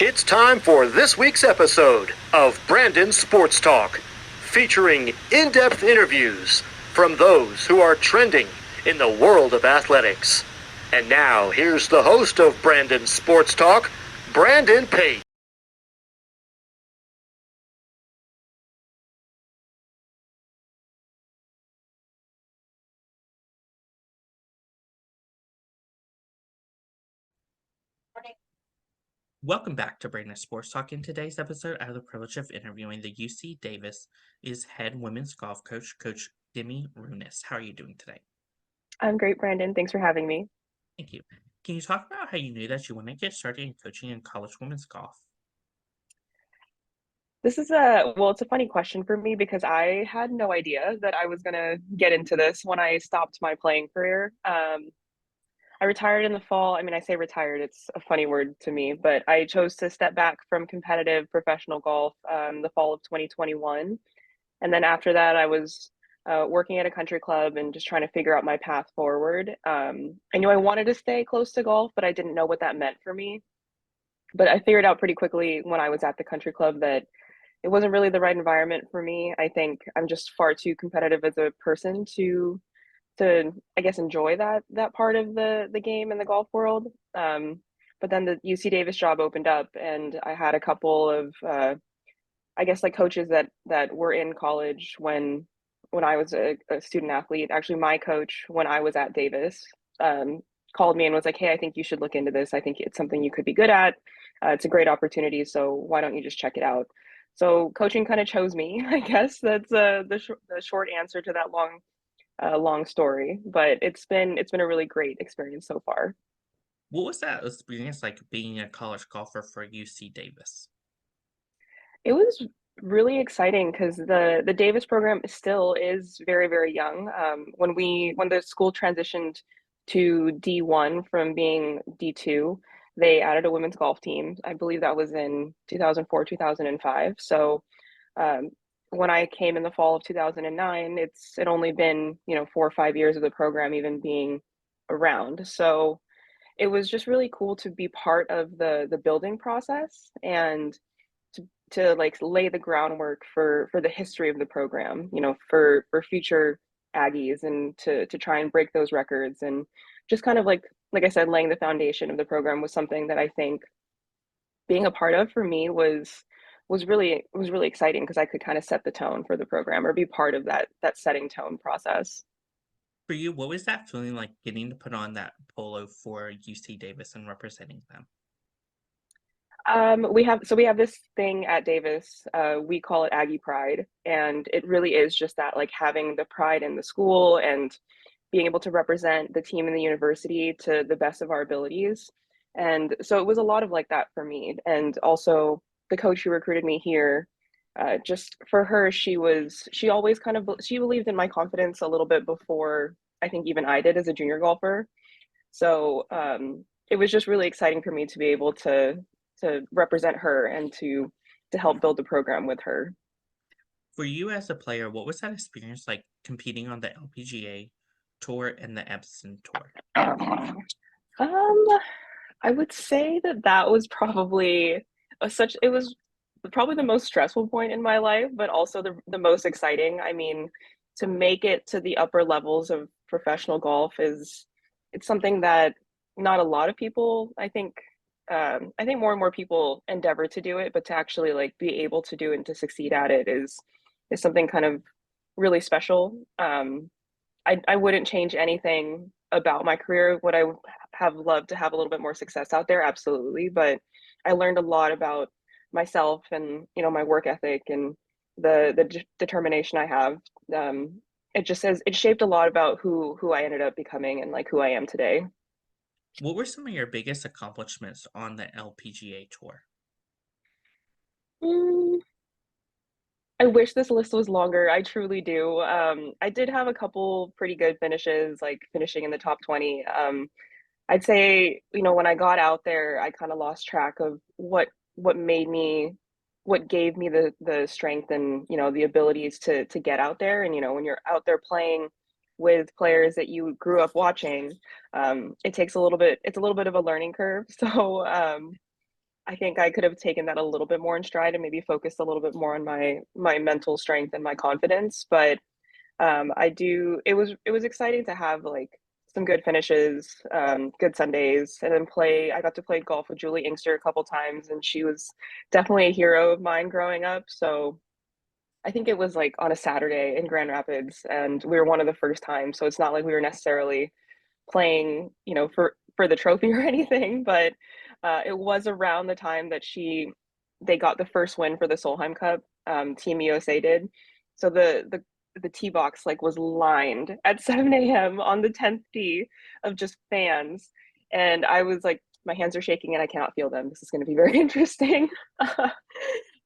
It's time for this week's episode of Brandon Sports Talk, featuring in-depth interviews from those who are trending in the world of athletics. And now, here's the host of Brandon Sports Talk, Brandon Pate. Welcome back to Brandon Sports Talk. In today's episode, I have the privilege of interviewing the UC Davis is head women's golf coach, Coach Demi Runas. How are you doing today? I'm great, Brandon. Thanks for having me. Thank you. Can you talk about how you knew that you want to get started in coaching in college women's golf? It's a funny question for me because I had no idea that I was gonna get into this when I stopped my playing career. I retired in the fall. I mean, I say retired, it's a funny word to me, but I chose to step back from competitive professional golf the fall of 2021. And then after that, I was working at a country club and just trying to figure out my path forward. I knew I wanted to stay close to golf, but I didn't know what that meant for me. But I figured out pretty quickly when I was at the country club that it wasn't really the right environment for me. I think I'm just far too competitive as a person to I guess enjoy that part of the game in the golf world. But then the UC Davis job opened up, and I had a couple of I guess like coaches that were in college when I was a student athlete. Actually, my coach when I was at Davis called me and was like, "Hey, I think you should look into this. I think it's something you could be good at. It's a great opportunity. So why don't you just check it out?" So coaching kind of chose me. I guess that's the short answer to that long story. But it's been a really great experience so far. What was that experience like being a college golfer for UC Davis? It was really exciting because the Davis program still is very young. When the school transitioned to D1 from being D2, they added a women's golf team. I believe that was in 2004, 2005. So um, when I came in the fall of 2009, it only been 4 or 5 years of the program even being around. So it was just really cool to be part of the building process and to like lay the groundwork for the history of the program, for future Aggies and to try and break those records and just kind of like I said, laying the foundation of the program was something that I think being a part of for me was really exciting because I could kind of set the tone for the program or be part of that setting tone process. For you, what was that feeling like getting to put on that polo for UC Davis and representing them? We have this thing at Davis. We call it Aggie Pride, and it really is just that, like having the pride in the school and being able to represent the team and the university to the best of our abilities. And so it was a lot of like that for me. And also the coach who recruited me here, just for her, she always she believed in my confidence a little bit before I think even I did as a junior golfer. So it was just really exciting for me to be able to represent her and to help build the program with her. For you as a player, what was that experience like competing on the LPGA tour and the Epson tour? Um, I would say that was probably it was probably the most stressful point in my life, but also the most exciting. I mean, to make it to the upper levels of professional golf it's something that not a lot of people, I think more and more people endeavor to do it, but to actually like be able to do it and to succeed at it is something kind of really special. I wouldn't change anything about my career. Would I have loved to have a little bit more success out there? Absolutely. But I learned a lot about myself and, my work ethic and the determination I have. It just says it shaped a lot about who I ended up becoming and like who I am today. What were some of your biggest accomplishments on the LPGA tour? Mm, I wish this list was longer. I truly do. I did have a couple pretty good finishes, like finishing in the top 20. I'd say, when I got out there, I kind of lost track of what made me, what gave me the strength and, the abilities to get out there. And, when you're out there playing with players that you grew up watching, it's a little bit of a learning curve. So I think I could have taken that a little bit more in stride and maybe focused a little bit more on my mental strength and my confidence. But I do. It was exciting to have like some good finishes, good Sundays, and then play. I got to play golf with Julie Inkster a couple times, and she was definitely a hero of mine growing up. So I think it was like on a Saturday in Grand Rapids, and we were one of the first times. So it's not like we were necessarily playing, for the trophy or anything, but it was around the time that they got the first win for the Solheim Cup. Team USA did. So the tee box like was lined at 7 a.m. on the 10th tee of just fans, and I was like, my hands are shaking and I cannot feel them. This is going to be very interesting.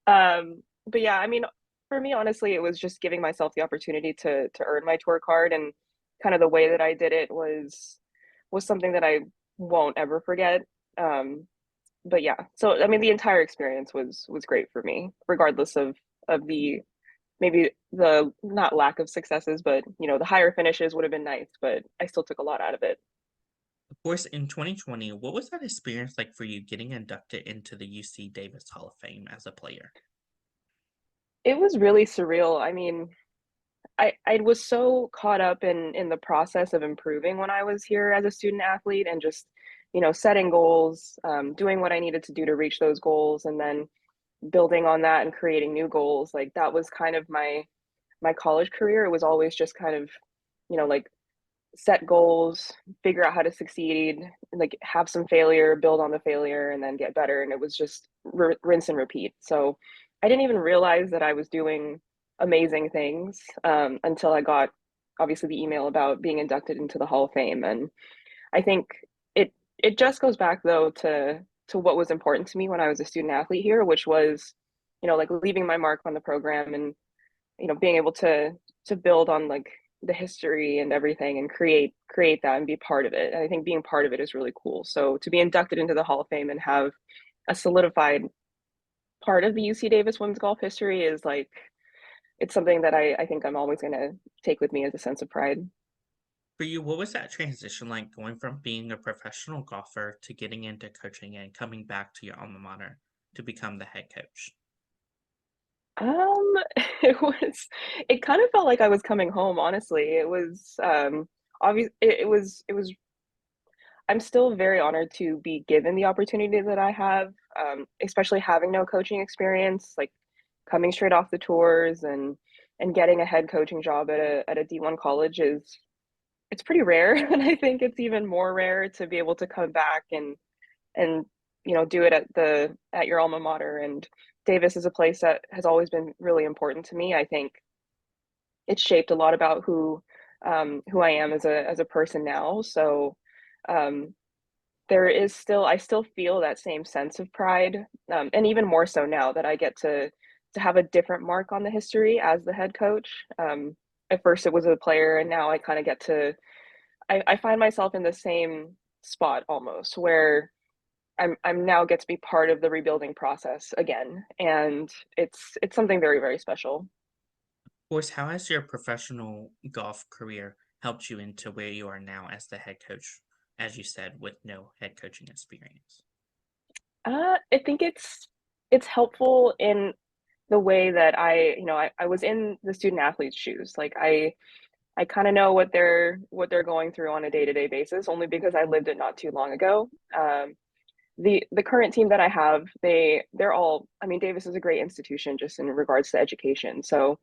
But yeah, I mean, for me, honestly, it was just giving myself the opportunity to earn my tour card, and kind of the way that I did it was something that I won't ever forget. Um, but yeah, so I mean, the entire experience was great for me, regardless of the maybe the not lack of successes, but the higher finishes would have been nice, but I still took a lot out of it. Of course, in 2020, what was that experience like for you getting inducted into the UC Davis Hall of Fame as a player? It was really surreal. I mean, I was so caught up in the process of improving when I was here as a student athlete, and just setting goals, doing what I needed to do to reach those goals, and then building on that and creating new goals. Like that was kind of my college career. It was always just kind of like set goals, figure out how to succeed, like have some failure, build on the failure, and then get better. And it was just rinse and repeat. So I didn't even realize that I was doing amazing things, until I got obviously the email about being inducted into the Hall of Fame. And I think it just goes back though to what was important to me when I was a student athlete here, which was like leaving my mark on the program, and being able to build on like the history and everything, and create that and be part of it. And I think being part of it is really cool. So to be inducted into the Hall of Fame and have a solidified part of the UC Davis women's golf history is like, it's something that I think I'm always going to take with me as a sense of pride. For you, what was that transition like going from being a professional golfer to getting into coaching and coming back to your alma mater to become the head coach? Um, it was, it kind of felt like I was coming home, honestly. It was, obvious, it was, I'm still very honored to be given the opportunity that I have, especially having no coaching experience, like coming straight off the tours, and getting a head coaching job at a D1 college is, it's pretty rare. And I think it's even more rare to be able to come back and do it at your alma mater. And Davis is a place that has always been really important to me. I think it's shaped a lot about who I am as a person now. So um, there is still, I still feel that same sense of pride, and even more so now that I get to have a different mark on the history as the head coach. At first, it was a player, and now I kind of get to. I find myself in the same spot almost, where I'm now get to be part of the rebuilding process again, and it's something very, very special. Of course, how has your professional golf career helped you into where you are now as the head coach, as you said, with no head coaching experience? I think it's helpful in the way that I was in the student athlete's shoes. Like I kind of know what they're going through on a day-to-day basis, only because I lived it not too long ago. The current team that I have, they're all, I mean, Davis is a great institution just in regards to education. So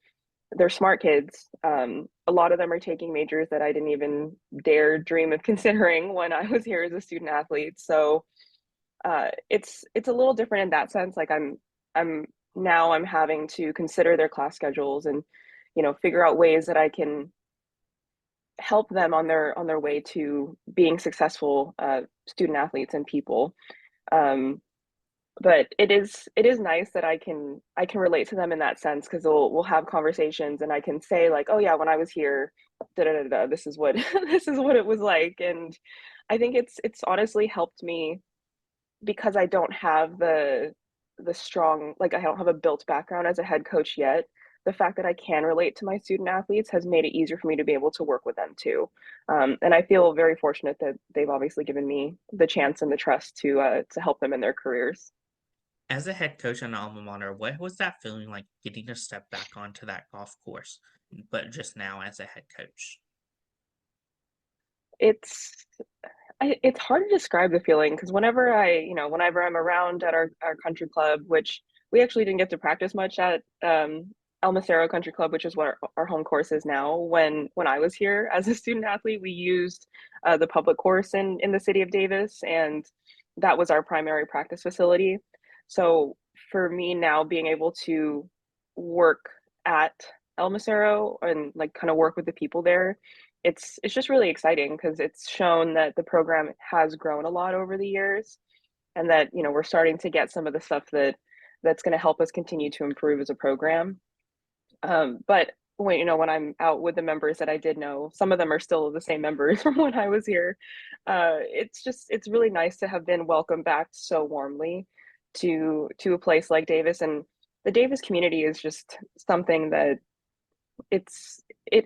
they're smart kids. A lot of them are taking majors that I didn't even dare dream of considering when I was here as a student athlete. So it's a little different in that sense. Like I'm now I'm having to consider their class schedules, and figure out ways that I can help them on their way to being successful student athletes and people. Um, but it is nice that I can relate to them in that sense, because we'll have conversations, and I can say like, oh yeah, when I was here, da da da da, this is what this is what it was like. And I think it's honestly helped me, because I don't have the strong, like I don't have a built background as a head coach yet. The fact that I can relate to my student athletes has made it easier for me to be able to work with them too. And I feel very fortunate that they've obviously given me the chance and the trust to help them in their careers. As a head coach and alma mater, what was that feeling like getting to step back onto that golf course, but just now as a head coach? It's it's hard to describe the feeling because whenever I'm around at our country club, which we actually didn't get to practice much at El Macero Country Club, which is what our home course is now. When I was here as a student athlete, we used the public course in the city of Davis, and that was our primary practice facility. So for me now, being able to work at El Macero and like kind of work with the people there, it's just really exciting because it's shown that the program has grown a lot over the years, and that we're starting to get some of the stuff that's going to help us continue to improve as a program. But when I'm out with the members that I did know, some of them are still the same members from when I was here. It's really nice to have been welcomed back so warmly to a place like Davis. And the Davis community is just something that it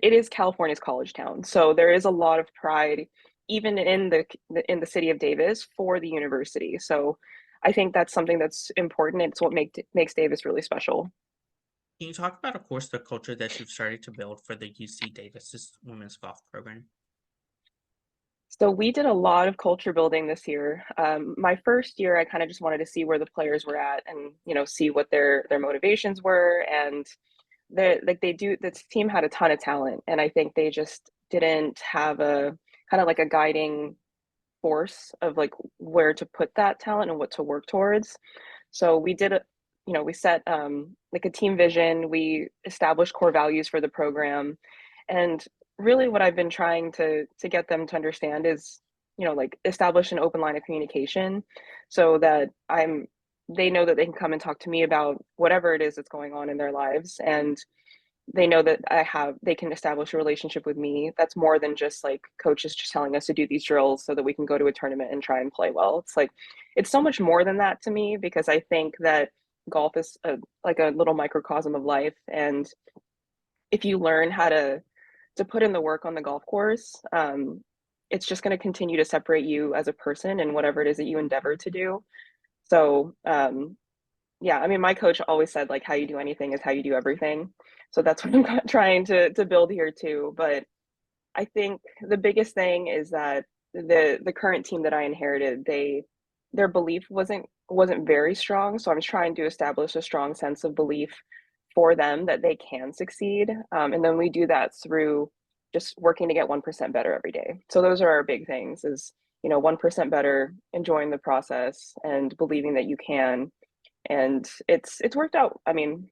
is California's college town. So there is a lot of pride even in the city of Davis for the university. So I think that's something that's important. It's what makes Davis really special. Can you talk about, of course, the culture that you've started to build for the UC Davis's women's golf program? So we did a lot of culture building this year. My first year, I kind of just wanted to see where the players were at, and see what their motivations were. And this team had a ton of talent, and I think they just didn't have a kind of like a guiding force of like where to put that talent and what to work towards. So we set like a team vision, we established core values for the program, and really what I've been trying to get them to understand is, like establish an open line of communication so that they know that they can come and talk to me about whatever it is that's going on in their lives, and they know that they can establish a relationship with me that's more than just like coaches just telling us to do these drills so that we can go to a tournament and try and play well. It's so much more than that to me, because I think that golf is like a little microcosm of life, and if you learn how to put in the work on the golf course, it's just going to continue to separate you as a person and whatever it is that you endeavor to do. So yeah, I mean, my coach always said like how you do anything is how you do everything. So that's what I'm trying to build here too. But I think the biggest thing is that the current team that I inherited, their belief wasn't very strong. So I'm trying to establish a strong sense of belief for them that they can succeed. And then we do that through just working to get 1% better every day. So those are our big things: is 1% better, enjoying the process, and believing that you can. And it's worked out, I mean,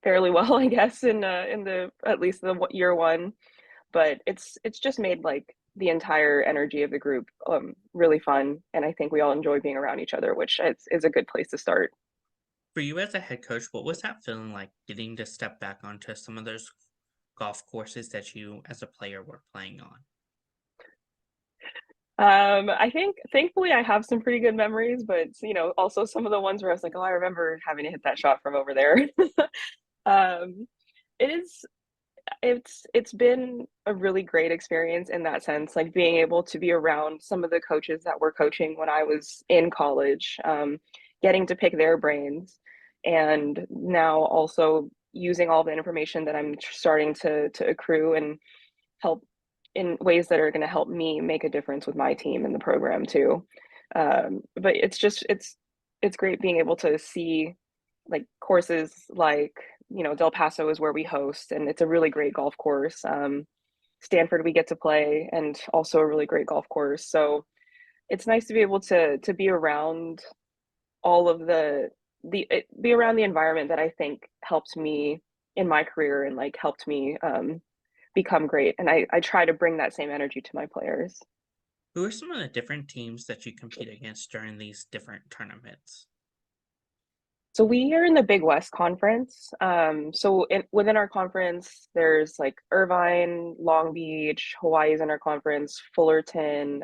fairly well, I guess, in the at least the year one. But it's just made like the entire energy of the group really fun, and I think we all enjoy being around each other, which is a good place to start. For you as a head coach, what was that feeling like getting to step back onto some of those golf courses that you as a player were playing on? I think thankfully I have some pretty good memories, but also some of the ones where I was like, oh, I remember having to hit that shot from over there. um, it is it's been a really great experience in that sense, like being able to be around some of the coaches that were coaching when I was in college, getting to pick their brains, and now also using all the information that I'm starting to accrue and help in ways that are going to help me make a difference with my team in the program too. But it's great being able to see like courses like Del Paso is where we host, and it's a really great golf course. Stanford we get to play, and also a really great golf course. So it's nice to be able to be around all of be around the environment that I think helped me in my career and like helped me become great. And I try to bring that same energy to my players. Who are some of the different teams that you compete against during these different tournaments? So we are in the Big West Conference. Within our conference, there's like Irvine, Long Beach, Hawaii's in our conference, Fullerton,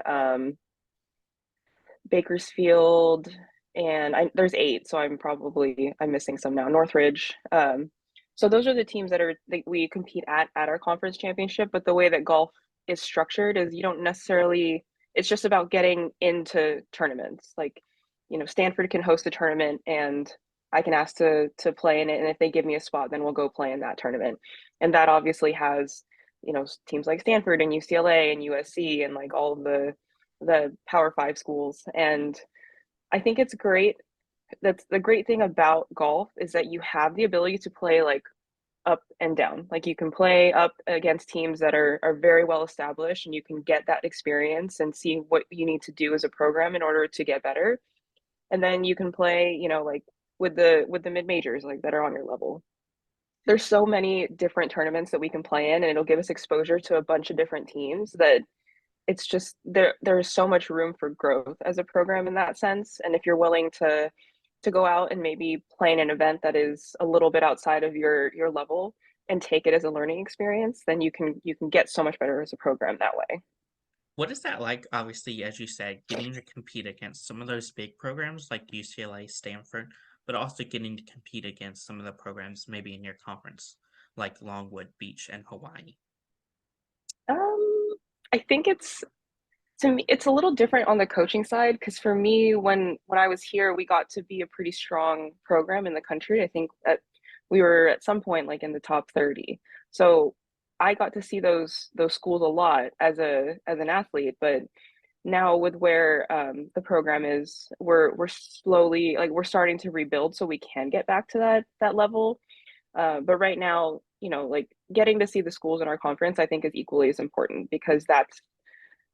Bakersfield, and there's 8. So I'm missing some now. Northridge. So those are the teams that we compete at our conference championship. But the way that golf is structured is you don't necessarily. It's just about getting into tournaments. Like Stanford can host a tournament and I can ask to play in it. And if they give me a spot, then we'll go play in that tournament. And that obviously has, teams like Stanford and UCLA and USC and like all of the Power Five schools. And I think it's great. That's the great thing about golf is that you have the ability to play like up and down. Like you can play up against teams that are very well established and you can get that experience and see what you need to do as a program in order to get better. And then you can play, like with the mid majors like that are on your level. There's so many different tournaments that we can play in and it'll give us exposure to a bunch of different teams that it's just there's so much room for growth as a program in that sense. And if you're willing to go out and maybe play in an event that is a little bit outside of your level and take it as a learning experience, then you can get so much better as a program that way. What is that like, obviously, as you said, getting to compete against some of those big programs like UCLA, Stanford, but also getting to compete against some of the programs maybe in your conference, like Longwood Beach and Hawaii? I think to me it's a little different on the coaching side because for me when I was here we got to be a pretty strong program in the country. I think that we were at some point like in the top 30. So I got to see those schools a lot as an athlete, but now with where the program is, we're slowly like we're starting to rebuild so we can get back to that level. But right now, like getting to see the schools in our conference, I think is equally as important because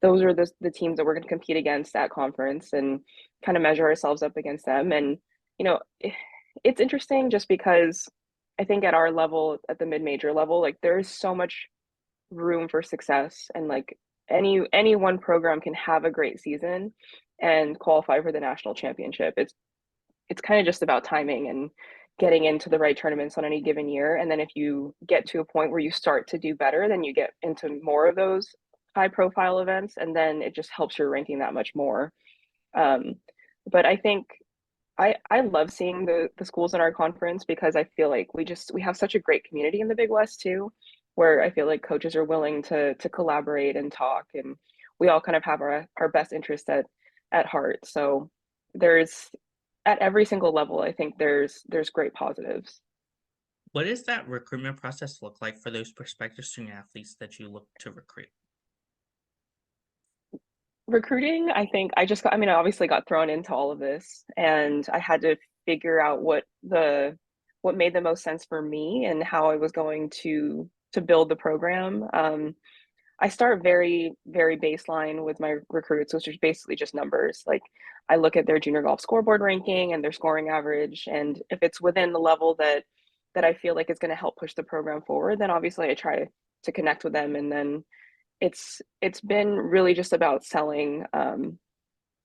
those are the teams that we're going to compete against at conference and kind of measure ourselves up against them. And, you know, it's interesting just because I think at our level, at the mid-major level, like there is so much room for success and like any one program can have a great season and qualify for the national championship. It's kind of just about timing and getting into the right tournaments on any given year. And then if you get to a point where you start to do better, then you get into more of those high profile events, and then it just helps your ranking that much more. Um, but I think I love seeing the schools in our conference because I feel like we have such a great community in the Big West too, where I feel like coaches are willing to collaborate and talk, and we all kind of have our best interest at heart. So there's at every single level, I think there's great positives. What does that recruitment process look like for those prospective student athletes that you look to recruit? Recruiting, I think I obviously got thrown into all of this and I had to figure out what made the most sense for me and how I was going to build the program. I start very, very baseline with my recruits, which is basically just numbers. Like I look at their junior golf scoreboard ranking and their scoring average, and if it's within the level that I feel like is going to help push the program forward, then obviously I try to connect with them, and then it's been really just about selling.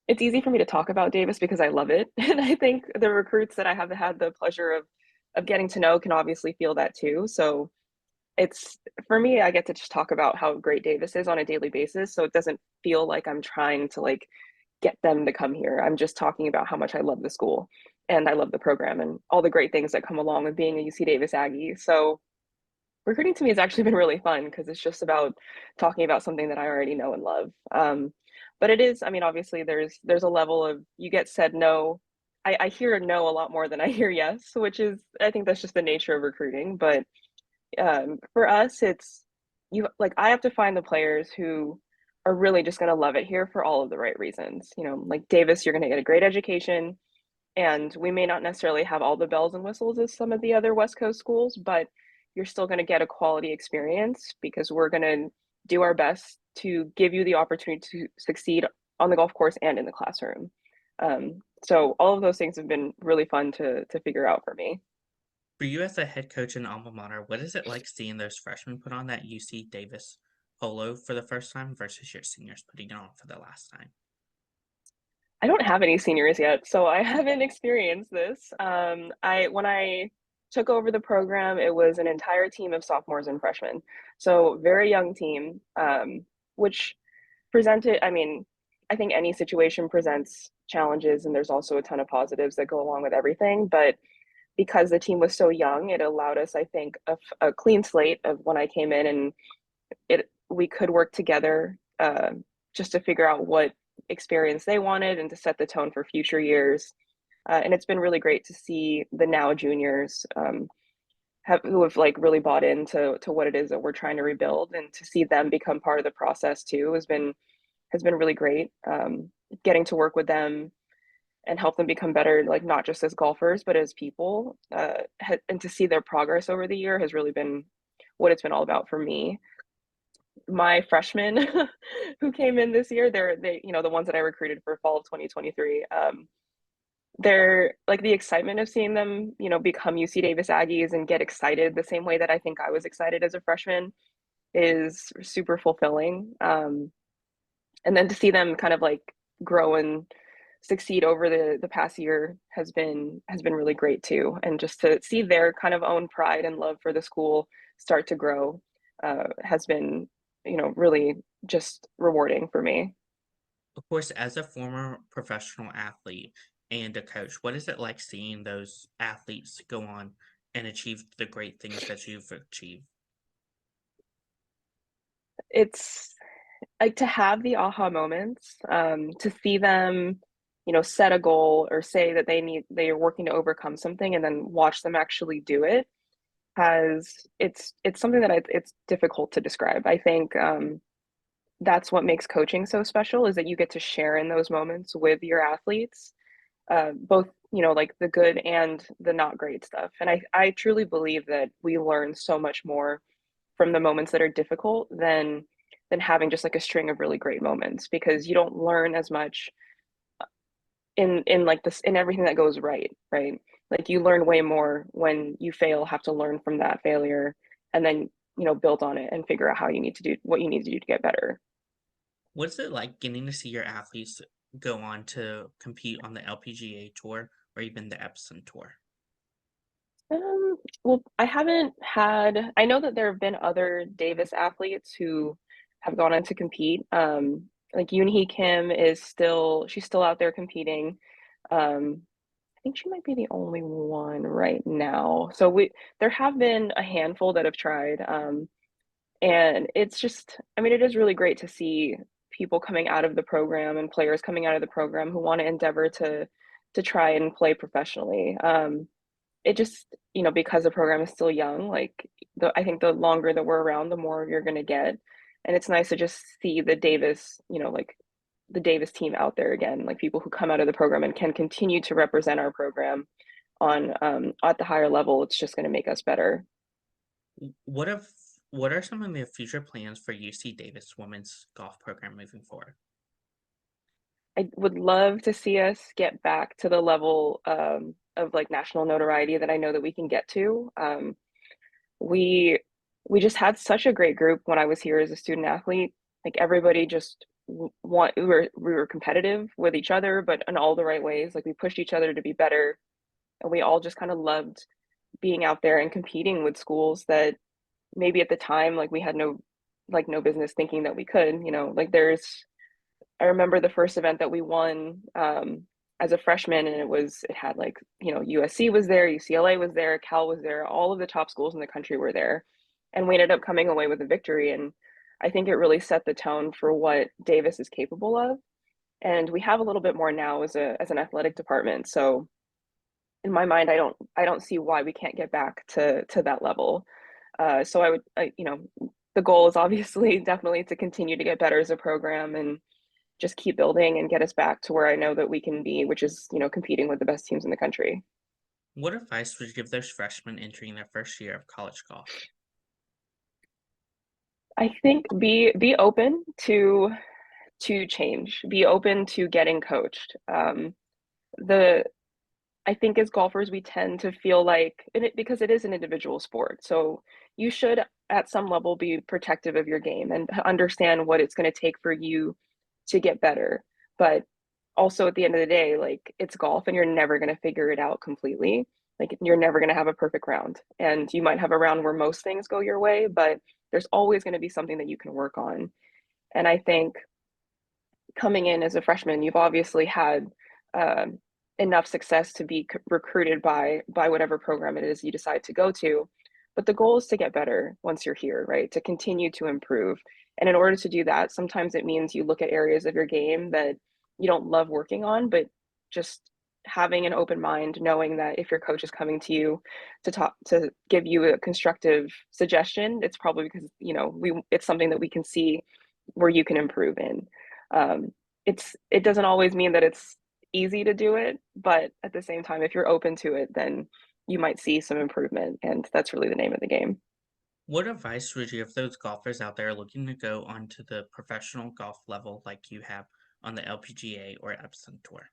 It's easy for me to talk about Davis because I love it, and I think the recruits that I have had the pleasure of getting to know can obviously feel that too. So it's for me, I get to just talk about how great Davis is on a daily basis, so it doesn't feel like I'm trying to like get them to come here. I'm just talking about how much I love the school and I love the program and all the great things that come along with being a UC Davis Aggie. So recruiting to me has actually been really fun because it's just about talking about something that I already know and love. But it is, I mean, obviously there's a level of you get said no. I hear no a lot more than I hear yes, which is I think that's just the nature of recruiting. But for us, it's you like I have to find the players who are really just going to love it here for all of the right reasons. Like Davis, you're going to get a great education, and we may not necessarily have all the bells and whistles as some of the other West Coast schools, but you're still going to get a quality experience because we're going to do our best to give you the opportunity to succeed on the golf course and in the classroom. So all of those things have been really fun to figure out for me. For you as a head coach in alma mater, what is it like seeing those freshmen put on that UC Davis polo for the first time versus your seniors putting it on for the last time? I don't have any seniors yet, so I haven't experienced this. I when I took over the program, it was an entire team of sophomores and freshmen, so very young team, which presented. I mean, I think any situation presents challenges, and there's also a ton of positives that go along with everything. But because the team was so young, it allowed us, I think, a clean slate of when I came in, and it we could work together just to figure out experience they wanted and to set the tone for future years. And it's been really great to see the now juniors who have like really bought into what it is that we're trying to rebuild, and to see them become part of the process too has been really great. Getting to work with them and help them become better, like not just as golfers but as people, and to see their progress over the year has really been what it's been all about for me. My freshmen who came in this year, they the ones that I recruited for fall of 2023. They're like the excitement of seeing them, become UC Davis Aggies and get excited the same way that I think I was excited as a freshman is super fulfilling. And then to see them kind of like grow and succeed over the past year has been really great too. And just to see their kind of own pride and love for the school start to grow has been, really just rewarding for me. Of course, as a former professional athlete and a coach, what is it like seeing those athletes go on and achieve the great things that you've achieved? It's like to have the aha moments, to see them, set a goal or say that they are working to overcome something, and then watch them actually do it. It's something that it's difficult to describe. I think that's what makes coaching so special, is that you get to share in those moments with your athletes, both like the good and the not great stuff. And I truly believe that we learn so much more from the moments that are difficult than having just like a string of really great moments, because you don't learn as much in like this in everything that goes right. Like you learn way more when you fail, have to learn from that failure, and then build on it and figure out how you need to do what you need to do to get better. What's it like getting to see your athletes go on to compete on the LPGA tour or even the Epson tour? Well, I know that there have been other Davis athletes who have gone on to compete. Like Yoonhee Kim she's still out there competing. I think she might be the only one right now. So there have been a handful that have tried. And it's just, I mean, it is really great to see people coming out of the program and players coming out of the program who want to endeavor to try and play professionally. It just, because the program is still young, like I think the longer that we're around, the more you're going to get. And it's nice to just see the Davis, like the Davis team out there again, like people who come out of the program and can continue to represent our program on at the higher level. It's just going to make us better. What if what are some of the future plans for UC Davis women's golf program moving forward? I would love to see us get back to the level of like national notoriety that I know that we can get to. We we just had such a great group when I was here as a student athlete. Like everybody just we were competitive with each other, but in all the right ways. Like we pushed each other to be better, and we all just kind of loved being out there and competing with schools that maybe at the time like we had no business thinking that we could. Like I remember the first event that we won as a freshman, and it had like, USC was there, UCLA was there, Cal was there, all of the top schools in the country were there. And we ended up coming away with a victory. And I think it really set the tone for what Davis is capable of. And we have a little bit more now as an athletic department. So in my mind, I don't see why we can't get back to that level. So the goal is obviously definitely to continue to get better as a program and just keep building and get us back to where I know that we can be, which is, competing with the best teams in the country. What advice would you give those freshmen entering their first year of college golf? I think be open to change, be open to getting coached. The I think as golfers, we tend to feel like, because it is an individual sport. So you should, at some level, be protective of your game and understand what it's going to take for you to get better. But also, at the end of the day, like it's golf and you're never going to figure it out completely. Like you're never going to have a perfect round. And you might have a round where most things go your way, but there's always going to be something that you can work on. And I think coming in as a freshman, you've obviously had enough success to be recruited by whatever program it is you decide to go to. but the goal is to get better once you're here, right? To continue to improve. And in order to do that, sometimes it means you look at areas of your game that you don't love working on, but just having an open mind, knowing that if your coach is coming to you to talk, to give you a constructive suggestion, it's probably because, it's something that we can see where you can improve in. um, it doesn't always mean that it's easy to do it, but at the same time, if you're open to it, then you might see some improvement, and that's really the name of the game. What advice would you give those golfers out there looking to go onto the professional golf level like you have on the LPGA or Epson Tour?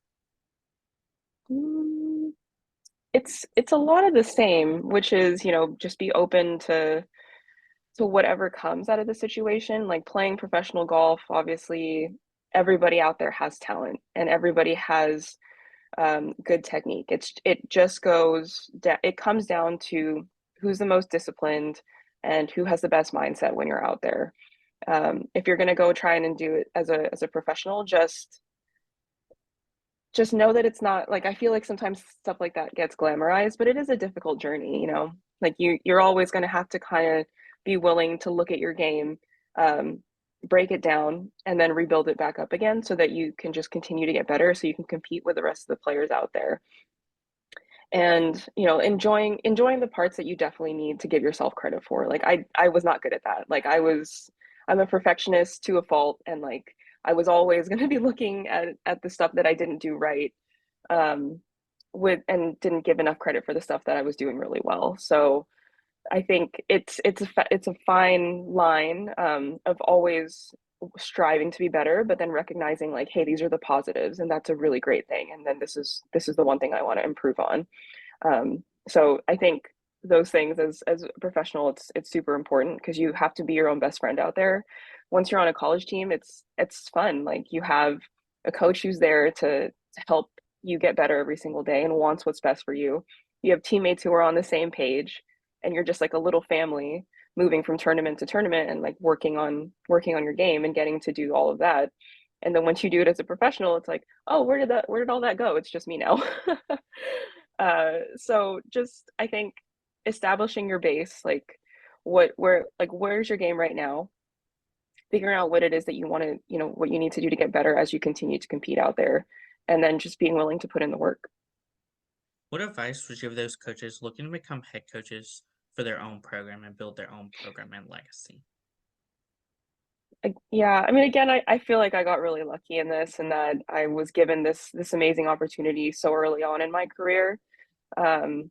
Mm, it's a lot of the same, which is, just be open to whatever comes out of the situation. Like playing professional golf, obviously everybody out there has talent and everybody has good technique. It comes down to who's the most disciplined and who has the best mindset when you're out there. If you're going to go try and do it as a professional, just know that it's not like, I feel like sometimes stuff like that gets glamorized, but it is a difficult journey, like you're always going to have to kind of be willing to look at your game, um, break it down and then rebuild it back up again so that you can just continue to get better so you can compete with the rest of the players out there. And enjoying the parts that you definitely need to give yourself credit for. Like I was not good at that. I'm a perfectionist to a fault, and like I was always going to be looking at the stuff that I didn't do right, um and didn't give enough credit for the stuff that I was doing really well. So I think it's a fine line, of always striving to be better, but then recognizing like, hey, these are the positives, and that's a really great thing. And then this is the one thing I want to improve on. So I think those things, as a professional, it's super important because you have to be your own best friend out there. Once you're on a college team, it's fun. Like you have a coach who's there to help you get better every single day and wants what's best for you. You have teammates who are on the same page, and you're just like a little family moving from tournament to tournament and like working on your game and getting to do all of that. And then once you do it as a professional, it's like, oh, where did all that go? It's just me now. So just, I think, establishing your base, like where's your game right now, figuring out what it is that you want to, what you need to do to get better as you continue to compete out there, and then just being willing to put in the work. What advice would you give those coaches looking to become head coaches for their own program and build their own program and legacy? Yeah, I mean, again, I feel like I got really lucky in this, and that I was given this amazing opportunity so early on in my career. um,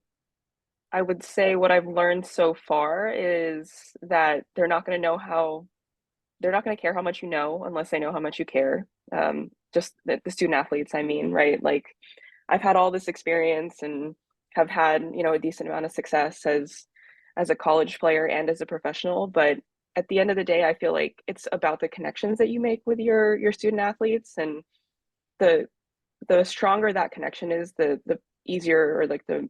I would say what I've learned so far is that they're not going to care how much you know unless they know how much you care. Just the student athletes, I mean, right? Like I've had all this experience and have had, a decent amount of success as a college player and as a professional, but at the end of the day, I feel like it's about the connections that you make with your student athletes, and the the stronger that connection is, the easier, or like the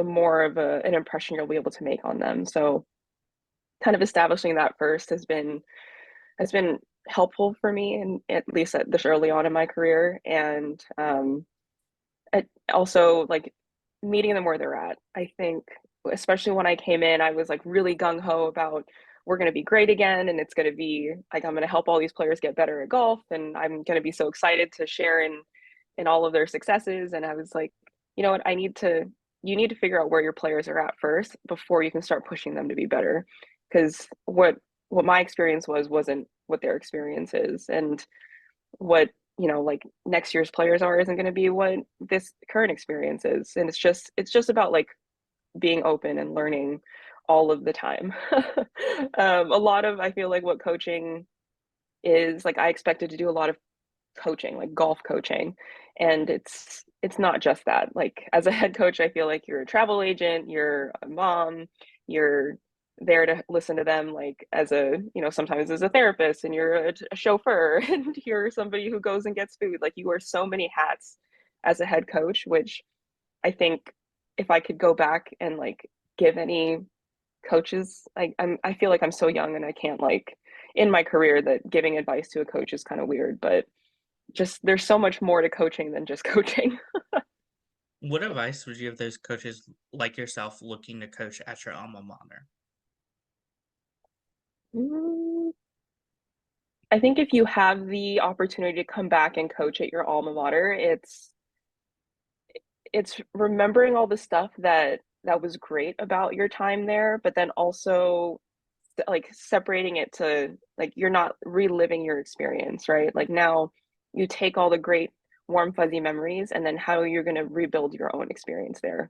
more of an impression you'll be able to make on them. So kind of establishing that first has been helpful for me, and at least at this early on in my career. And also like meeting them where they're at. I think especially when I came in, I was like really gung ho about, we're going to be great again, and it's going to be like, I'm going to help all these players get better at golf, and I'm going to be so excited to share in all of their successes. And I was like, you know what, you need to figure out where your players are at first before you can start pushing them to be better, because what my experience wasn't what their experience is, and what, like next year's players are isn't going to be what this current experience is. And it's just about like being open and learning all of the time. A lot of, I feel like, what coaching is like, I expected to do a lot of coaching, like golf coaching, and it's not just that. Like as a head coach, I feel like you're a travel agent, you're a mom, you're there to listen to them, like as a, sometimes as a therapist, and you're a chauffeur, and you're somebody who goes and gets food. Like you wear so many hats as a head coach, which I think if I could go back and like give any coaches, I feel like I'm so young and I can't, like, in my career, that giving advice to a coach is kind of weird, but just there's so much more to coaching than just coaching. What advice would you give those coaches like yourself looking to coach at your alma mater? Mm, I think if you have the opportunity to come back and coach at your alma mater, it's remembering all the stuff that was great about your time there, but then also like separating it to like you're not reliving your experience, right? Like now you take all the great warm fuzzy memories and then how you're going to rebuild your own experience there.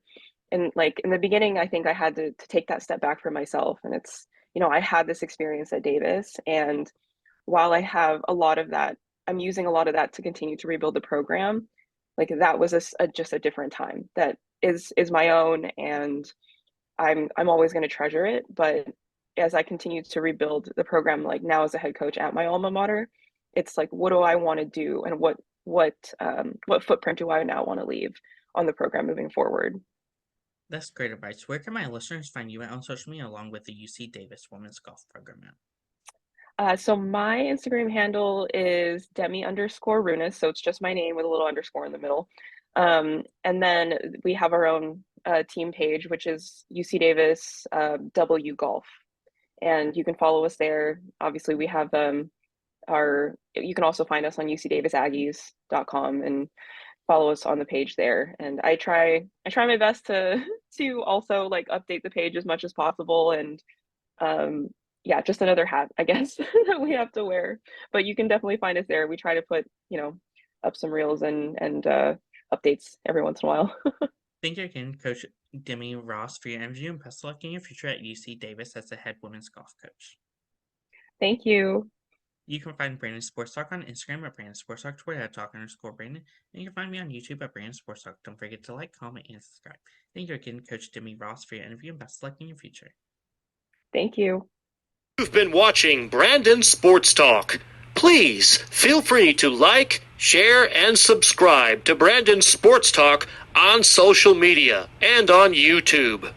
And like in the beginning, I think I had to take that step back for myself. And it's, I had this experience at Davis. And while I have a lot of that, I'm using a lot of that to continue to rebuild the program. Like that was just a different time that is my own, and I'm always going to treasure it. But as I continue to rebuild the program, like now as a head coach at my alma mater, it's like, what do I want to do, and what footprint do I now want to leave on the program moving forward? That's great advice. Where can my listeners find you at on social media along with the UC Davis Women's Golf Program at? So my Instagram handle is Demi_Runas. So it's just my name with a little underscore in the middle. And then we have our own team page, which is UC Davis W Golf. And you can follow us there. Obviously, we have you can also find us on ucdavisaggies.com and follow us on the page there. And I try my best to to also like update the page as much as possible. And um, yeah, just another hat, I guess, that we have to wear. But you can definitely find us there. We try to put, up some reels and updates every once in a while. Thank you again, Coach Demi Ross, for your interview, and best of luck in your future at UC Davis as the head women's golf coach. Thank you. You can find Brandon Sports Talk on Instagram at Brandon Sports Talk, Twitter at Talk_Brandon, and you can find me on YouTube at Brandon Sports Talk. Don't forget to like, comment, and subscribe. Thank you again, Coach Demi Ross, for your interview, and best of luck in your future. Thank you. You've been watching Brandon Sports Talk. Please feel free to like, share, and subscribe to Brandon Sports Talk on social media and on YouTube.